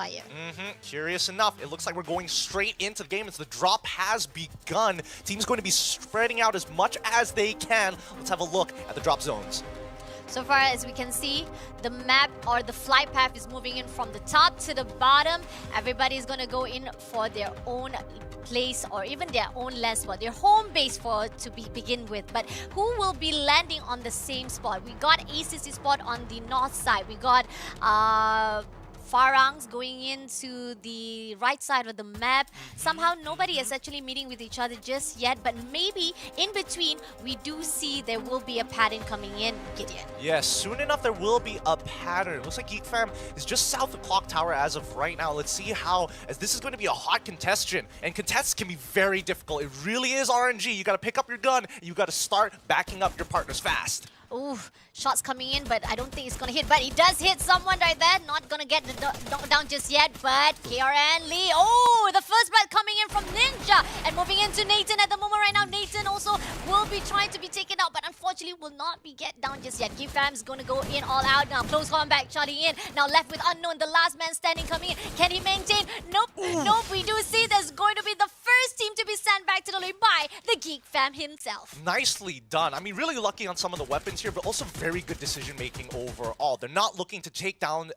fire. Curious enough, it looks like we're going straight into the game as the drop has begun. Team's going to be spreading out as much as they can. Let's have a look at the drop zones. So far as we can see, the map or the flight path is moving in from the top to the bottom. Everybody's going to go in for their own place or even their own land spot, their home base to begin with. But who will be landing on the same spot? We got a-esport spot on the north side. We got Farang's going into the right side of the map. Somehow nobody is actually meeting with each other just yet, but maybe in between we do see there will be a pattern coming in, Gideon. Yes, soon enough there will be a pattern. It looks like Geek Fam is just south of Clock Tower as of right now. Let's see how, as this is going to be a hot contestant, and contests can be very difficult. It really is RNG. You got to pick up your gun, and you got to start backing up your partners fast. Ooh, shots coming in, but I don't think it's gonna hit. But he does hit someone right there. Not gonna get the knockdown just yet, but KRN Lee. Oh, the first blood coming in from Ninja. And moving into Nathan at the moment right now. Nathan also will be trying to be taken out, but unfortunately will not be get down just yet. Gifam's gonna go in all out now. Close combat, Charlie in. Now left with Unknown, the last man standing coming in. Can he maintain? Nope, nope. We do see there's going to be the first team to be sent back to the lane by the Geek Fam himself. Nicely done. I mean, really lucky on some of the weapons here, but also very good decision making overall. They're not looking to take down,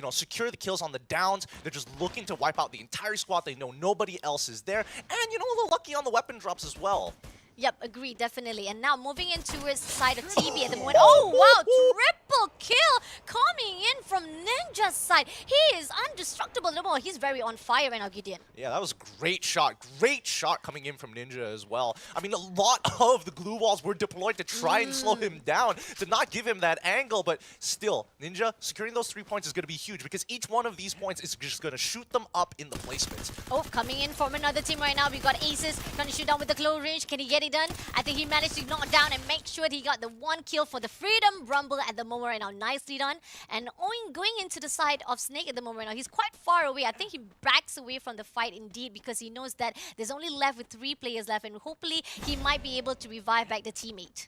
secure the kills on the downs. They're just looking to wipe out the entire squad. They know nobody else is there. And, a little lucky on the weapon drops as well. Yep, agree, definitely. And now moving in towards the side of TB at the moment. Oh, wow, triple kill coming in from Ninja's side. He is indestructible. He's very on fire right now, Gideon. Yeah, that was great shot. Great shot coming in from Ninja as well. I mean, a lot of the glue walls were deployed to try and slow him down, to not give him that angle. But still, Ninja securing those 3 points is going to be huge because each one of these points is just going to shoot them up in the placements. Oh, coming in from another team right now. We got Aces trying to shoot down with the close range. Can he get it done? I think he managed to knock down and make sure he got the one kill for the Freedom Rumble at the moment right now. Nicely done. And going into the side of Snake at the moment right now, he's quite far away. I think he backs away from the fight indeed because he knows that there's only left with 3 players left and hopefully he might be able to revive back the teammate.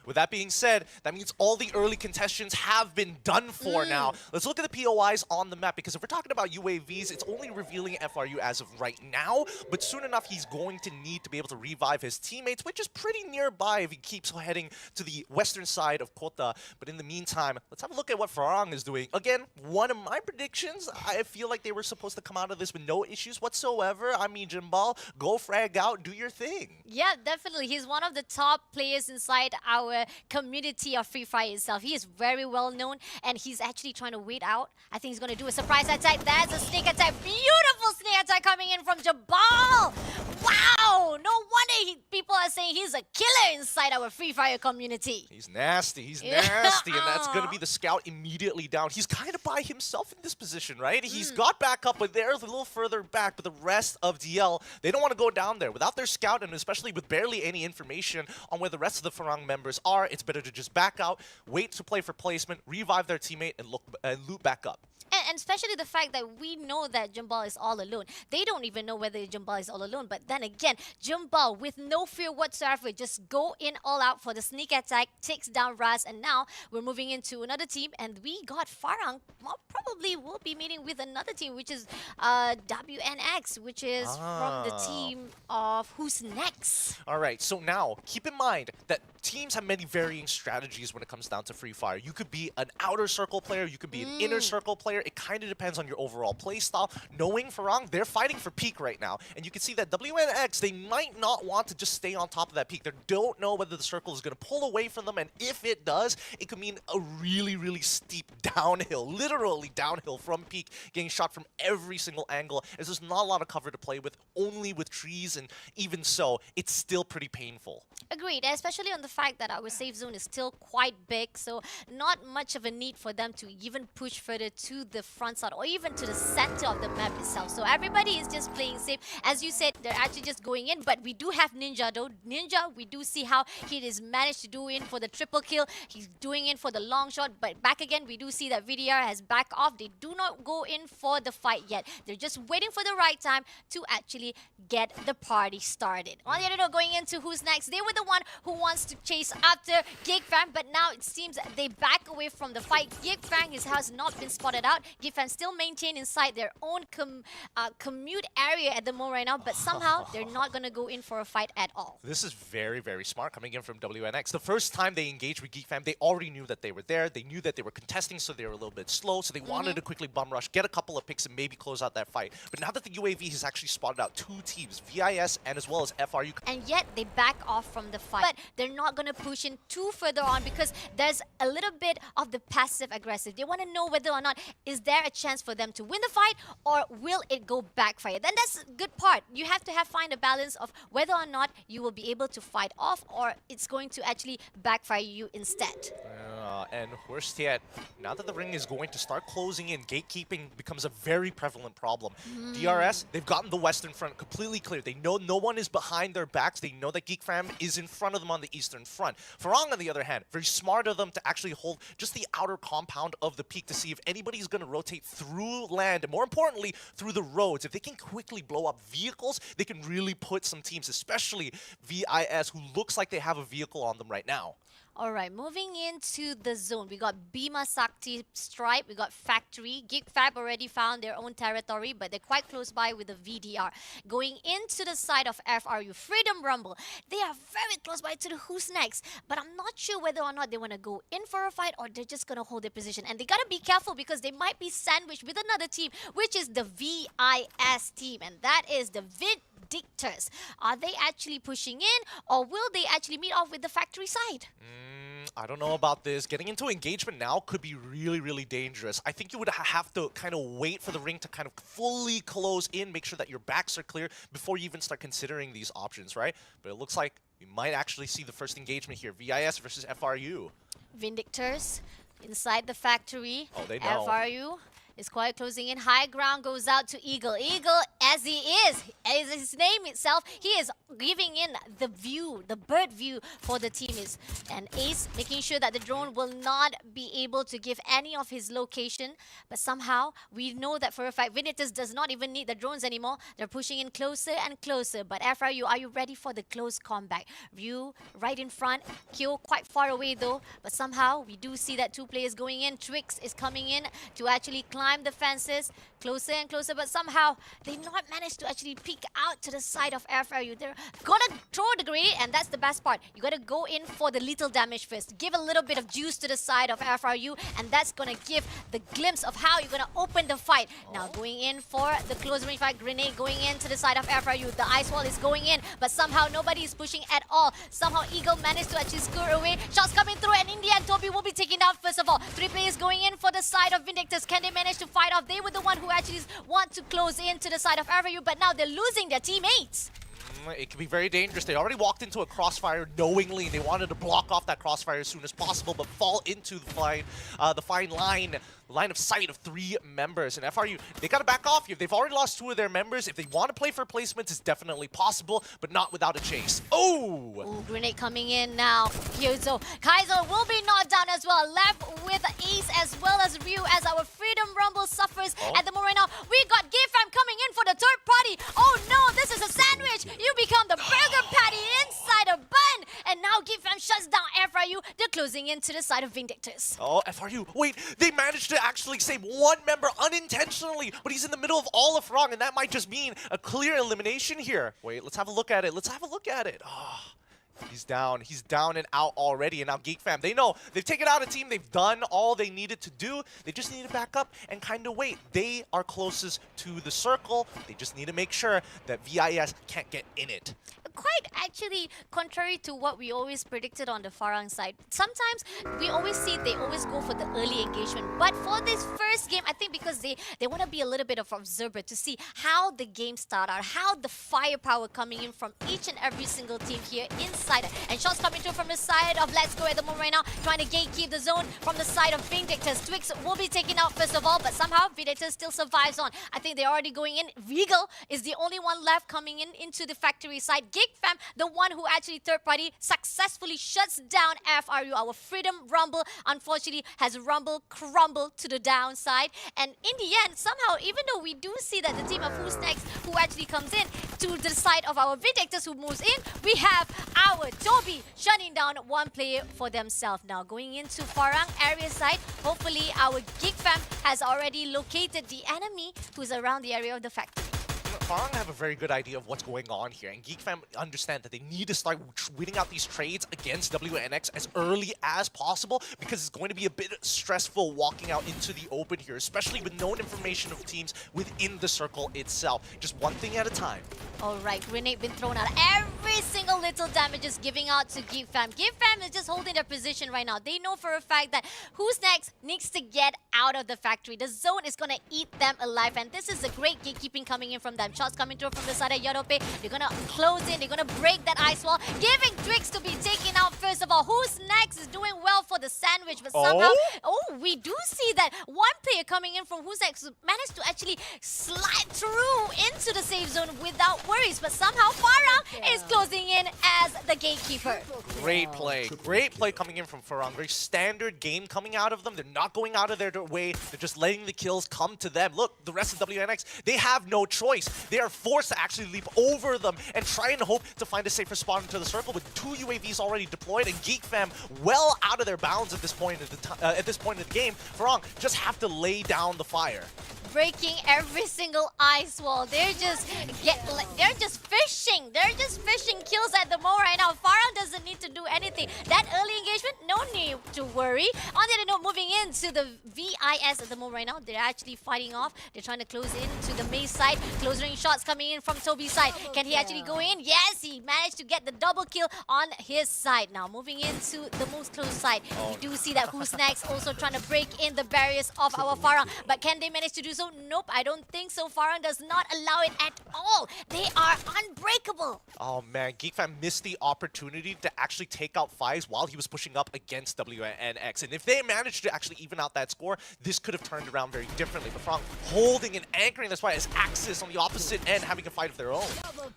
With that being said, that means all the early contestants have been done for now. Let's look at the POIs on the map because if we're talking about UAVs, it's only revealing FRU as of right now, but soon enough he's going to need to be able to revive his teammates, which is pretty nearby if he keeps heading to the western side of Kota. But in the meantime, let's have a look at what Farang is doing. Again, one of my predictions, I feel like they were supposed to come out of this with no issues whatsoever. I mean, Jimbal, go frag out, do your thing. Yeah, definitely. He's one of the top players inside our community of Free Fire itself. He is very well known and he's actually trying to wait out. I think he's going to do a surprise attack. That's a sneak attack. Beautiful sneak attack coming in from Jabal. Wow, no wonder people are saying he's a killer inside our Free Fire community. He's nasty, nasty, and that's going to be the scout immediately down. He's kind of by himself in this position, right? He's got back up, but they're a little further back, but the rest of DL, they don't want to go down there. Without their scout, and especially with barely any information on where the rest of the Farang members are, it's better to just back out, wait to play for placement, revive their teammate, and loot back up. And especially the fact that we know that Jumbal is all alone. They don't even know whether Jumbal is all alone. But then again, Jumbal, with no fear whatsoever, just go in all out for the sneak attack, takes down Raz. And now we're moving into another team. And we got Farang. Probably will be meeting with another team, which is WNX, which is from the team of Who's Next. All right, so now keep in mind that teams have many varying strategies when it comes down to Free Fire. You could be an outer circle player, you could be an inner circle player. It kind of depends on your overall play style. Knowing Farang, they're fighting for peak right now. And you can see that WNX, they might not want to just stay on top of that peak. They don't know whether the circle is going to pull away from them. And if it does, it could mean a really, really steep downhill, literally downhill from peak, getting shot from every single angle. As there's not a lot of cover to play with, only with trees. And even so, it's still pretty painful. Agreed, especially on the fact that our safe zone is still quite big, so not much of a need for them to even push further to the front side or even to the center of the map itself. So everybody is just playing safe. As you said, they're actually just going in, but we do have Ninja though. Ninja, we do see how he is managed to do in for the triple kill. He's doing in for the long shot, but back again, we do see that VDR has back off. They do not go in for the fight yet. They're just waiting for the right time to actually get the party started. On the other note, going into Who's Next, they were the one who wants to chase after Gig Fang, but now it seems they back away from the fight. Gig Fang has not been spotted out. GFAM still maintain inside their own commute area at the moment right now, but somehow they're not going to go in for a fight at all. This is very, very smart coming in from WNX. The first time they engaged with GeekFam, they already knew that they were there. They knew that they were contesting, so they were a little bit slow. So they wanted to quickly bum rush, get a couple of picks, and maybe close out that fight. But now that the UAV has actually spotted out 2 teams, VIS and as well as FRU. And yet they back off from the fight. But they're not going to push in too further on because there's a little bit of the passive-aggressive. They want to know whether or not is there a chance for them to win the fight or will it go backfire. Then that's a good part. You have to find a balance of whether or not you will be able to fight off or it's going to actually backfire you instead. And worst yet, now that the ring is going to start closing in, gatekeeping becomes a very prevalent problem. DRS, they've gotten the western front completely clear. They know no one is behind their backs. They know that GeekFam is in front of them on the eastern front. Farang, on the other hand, very smart of them to actually hold just the outer compound of the peak to see if anybody's going to rotate through land, and more importantly, through the roads. If they can quickly blow up vehicles, they can really put some teams, especially VIS, who looks like they have a vehicle on them right now. All right, moving into the zone, we got Bhima Sakti Stripe, we got Factory. GeekFab already found their own territory, but they're quite close by with the VDR. Going into the side of FRU, Freedom Rumble, they are very close by to the who's next, but I'm not sure whether or not they want to go in for a fight or they're just going to hold their position. And they got to be careful because they might be sandwiched with another team, which is the VIS team, and that is the Vindictors. Are they actually pushing in or will they actually meet off with the Factory side? I don't know about this. Getting into engagement now could be really, really dangerous. I think you would have to kind of wait for the ring to kind of fully close in, make sure that your backs are clear before you even start considering these options, right? But it looks like we might actually see the first engagement here. VIS versus FRU. Vindictors inside the Factory. Oh, they know. FRU is quite closing in. High ground goes out to Eagle. Eagle, as his name itself, he is giving in the view, the bird view for the team is. And Ace making sure that the drone will not be able to give any of his location. But somehow, we know that for a fact, Vindictors does not even need the drones anymore. They're pushing in closer and closer. But FRU, are you ready for the close combat? View right in front. Kyo quite far away though. But somehow, we do see that 2 players going in. Twix is coming in to actually climb the fences closer and closer, but somehow they not managed to actually peek out to the side of FRU. They're gonna throw the grenade, and that's the best part. You gotta go in for the lethal damage first. Give a little bit of juice to the side of FRU, and that's gonna give the glimpse of how you're gonna open the fight. Now going in for the close range fight, grenade going into the side of FRU. The ice wall is going in, but somehow nobody is pushing at all. Somehow Eagle managed to actually score away. Shots coming through, and in the end, Toby will be taken down first of all. 3 players going in for the side of Vindictors. Can they manage to fight off? They were the one who actually want to close into the side of FRU, but now they're losing their teammates. It can be very dangerous. They already walked into a crossfire knowingly. They wanted to block off that crossfire as soon as possible, but fall into the fine line of sight of 3 members. And FRU, they got to back off here. They've already lost 2 of their members. If they want to play for placements, it's definitely possible, but not without a chase. Oh! Ooh, grenade coming in now. Kyozo. Kaizo will be knocked down as well. Left with Ace as well as Ryu as our Freedom Rumble suffers at the moment right now. We got GFAM coming in for the 3rd party. Oh no, this is a sandwich. You become the burger patty inside a bun. And now GFAM shuts down FRU. They're closing into the side of Vindictors. Oh, FRU. Wait, they managed to actually save 1 member unintentionally, but he's in the middle of all of Farang, and that might just mean a clear elimination here. Wait, let's have a look at it. Let's have a look at it. Oh, he's down. He's down and out already, and now GeekFam, they know. They've taken out a team. They've done all they needed to do. They just need to back up and kind of wait. They are closest to the circle. They just need to make sure that VIS can't get in it. Quite actually contrary to what we always predicted on the Farang side. Sometimes we always see they always go for the early engagement. But for this first game, I think because they want to be a little bit of observer to see how the game start out, how the firepower coming in from each and every single team here inside. And shots coming through from the side of Let's Go at the moment right now, trying to gatekeep the zone from the side of Vindictors. Twix will be taken out first of all, but somehow Vindictors still survives on. I think they're already going in. Regal is the only one left coming in into the Factory side. Fam, the one who actually third party successfully shuts down FRU. Our Freedom Rumble, unfortunately, has crumbled to the downside. And in the end, somehow, even though we do see that the team of Who's Next, who actually comes in to the side of our Vindictors who moves in, we have our Toby shutting down one player for themselves. Now, going into Farang area side, hopefully our Geek Fam has already located the enemy who's around the area of the factory. Farang have a very good idea of what's going on here, and Geek Fam understand that they need to start winning out these trades against WNX as early as possible, because it's going to be a bit stressful walking out into the open here, especially with known information of teams within the circle itself. Just one thing at a time. Alright, grenade been thrown out. Every single little damage is giving out to Geek Fam. Geek Fam is just holding their position right now. They know for a fact that Who's Next needs to get out of the factory. The zone is going to eat them alive, and this is a great gatekeeping coming in from them. Shots coming through from the side of Yodope. They're going to close in. They're going to break that ice wall, giving Twix to be taken out first of all. Who's Next is doing well for the sandwich, but somehow, we do see that one player coming in from Who's Next managed to actually slide through into the safe zone without worries, but somehow Farang is closing in as the gatekeeper. Great play. Great play coming in from Farang. Very standard game coming out of them. They're not going out of their way. They're just letting the kills come to them. Look, the rest of WNX, they have no choice. They are forced to actually leap over them and try and hope to find a safer spot into the circle with 2 UAVs already deployed, and Geek Fam well out of their bounds at this point of the game. Farang just have to lay down the fire. Breaking every single ice wall. They're just fishing. They're just fishing kills at the moment right now. Farang doesn't need to do anything. That early engagement, no need to worry. On the other note, moving into the VIS at the moment right now, they're actually fighting off. They're trying to close in to the main side. Close range shots coming in from Toby's side. Can he actually go in? Yes, he managed to get the double kill on his side. Now moving into the most close side. We do see that Who's Next also trying to break in the barriers of our Farang. But can they manage to do so? Nope, I don't think so. Farang does not allow it at all. They are unbreakable. Oh man, Geek Fam missed the opportunity to actually take out Fives while he was pushing up against WNX. And if they managed to actually even out that score, this could have turned around very differently. But Farang holding and anchoring this fight as Axis on the opposite end having a fight of their own.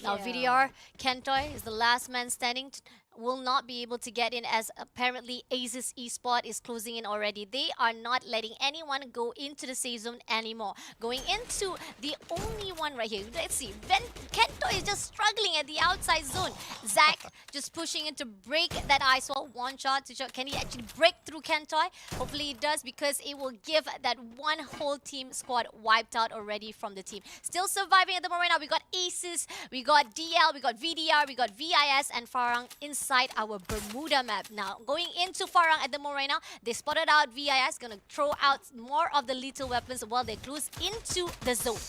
Now VDR, Kentoy is the last man standing. Will not be able to get in, as apparently a-esport is closing in already. They are not letting anyone go into the safe zone anymore. Going into the only one right here. Let's see. Kento is just struggling at the outside zone. Zach just pushing in to break that ice wall. One shot, two shot. Can he actually break through Kentoy? Hopefully he does, because it will give that one whole team squad wiped out already from the team. Still surviving at the moment right now. We got Aces, we got DL, we got VDR, we got VIS, and Farang inside our Bermuda map. Now, going into Farang at the moment right now, they spotted out VIS, gonna throw out more of the lethal weapons while they close into the zone.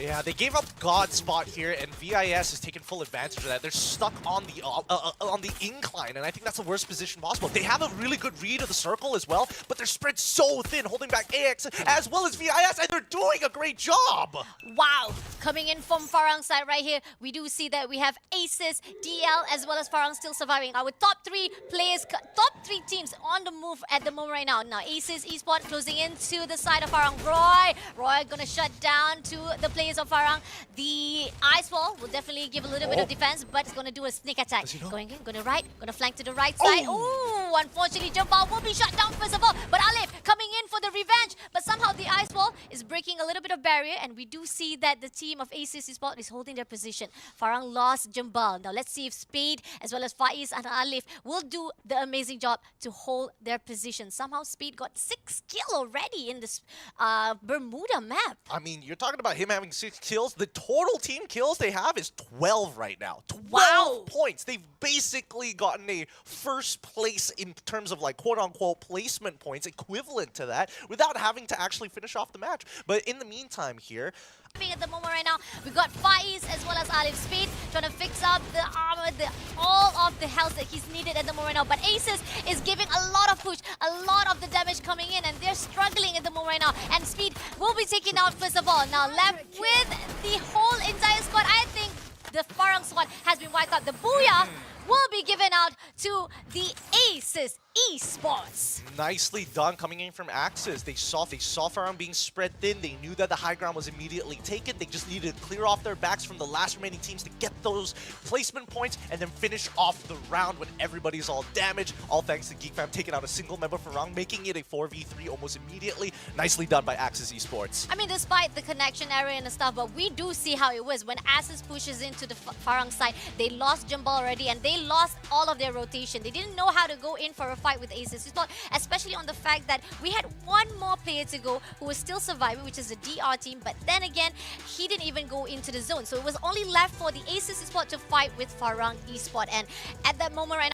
Yeah, they gave up God Spot here, and VIS is taking full advantage of that. They're stuck on the incline, and I think that's the worst position possible. They have a really good read of the circle as well, but they're spread so thin, holding back AX as well as VIS, and they're doing a great job. Wow, coming in from Farang's side right here, we do see that we have Aces, DL, as well as Farang still surviving. Our top 3 players, top 3 teams on the move at the moment right now. Now, Aces, eSport closing into the side of Farang. Roy gonna shut down to the players of Farang. The ice wall will definitely give a little bit of defense, but it's gonna do a sneak attack. Going in, gonna right, gonna flank to the right side. Oh, unfortunately, Jambal will be shut down first of all. But Alif coming in for the revenge. But somehow the ice wall is breaking a little bit of barrier, and we do see that the team of Aces eSport is holding their position. Farang lost Jambal. Now let's see if Spade as well as Faiz and Alif will do the amazing job to hold their position. Somehow Speed got 6 kills already in this Bermuda map. I mean, you're talking about him having 6 kills. The total team kills they have is 12 right now. 12 Wow. points. They've basically gotten a first place in terms of like quote-unquote placement points equivalent to that without having to actually finish off the match. But in the meantime here, At the moment right now, we got Faiz as well as Alif. Speed trying to fix up the armor, all of the health that he's needed at the moment right now. But Aces is giving a lot of push, a lot of the damage coming in, and they're struggling at the moment right now. And Speed will be taken out first of all. Now left with the whole entire squad. I think the Farang squad has been wiped out. The Booyah will be given out to the Aces Esports. Nicely done coming in from Axis. They saw Farang being spread thin. They knew that the high ground was immediately taken. They just needed to clear off their backs from the last remaining teams to get those placement points and then finish off the round when everybody's all damaged. All thanks to GeekFam taking out a single member Farang, making it a 4v3 almost immediately. Nicely done by Axis Esports. I mean, despite the connection error and stuff, but we do see how it was. When Asus pushes into the Farang side, they lost Jumbo already and they lost all of their rotation. They didn't know how to go in for a fight with Asus. We thought, especially on the fact that we had one more player to go who was still surviving, which is the DR team. But then again, he didn't even go into the zone. So it was only left for the Asus Esport to fight with Farang Esport. And at that moment right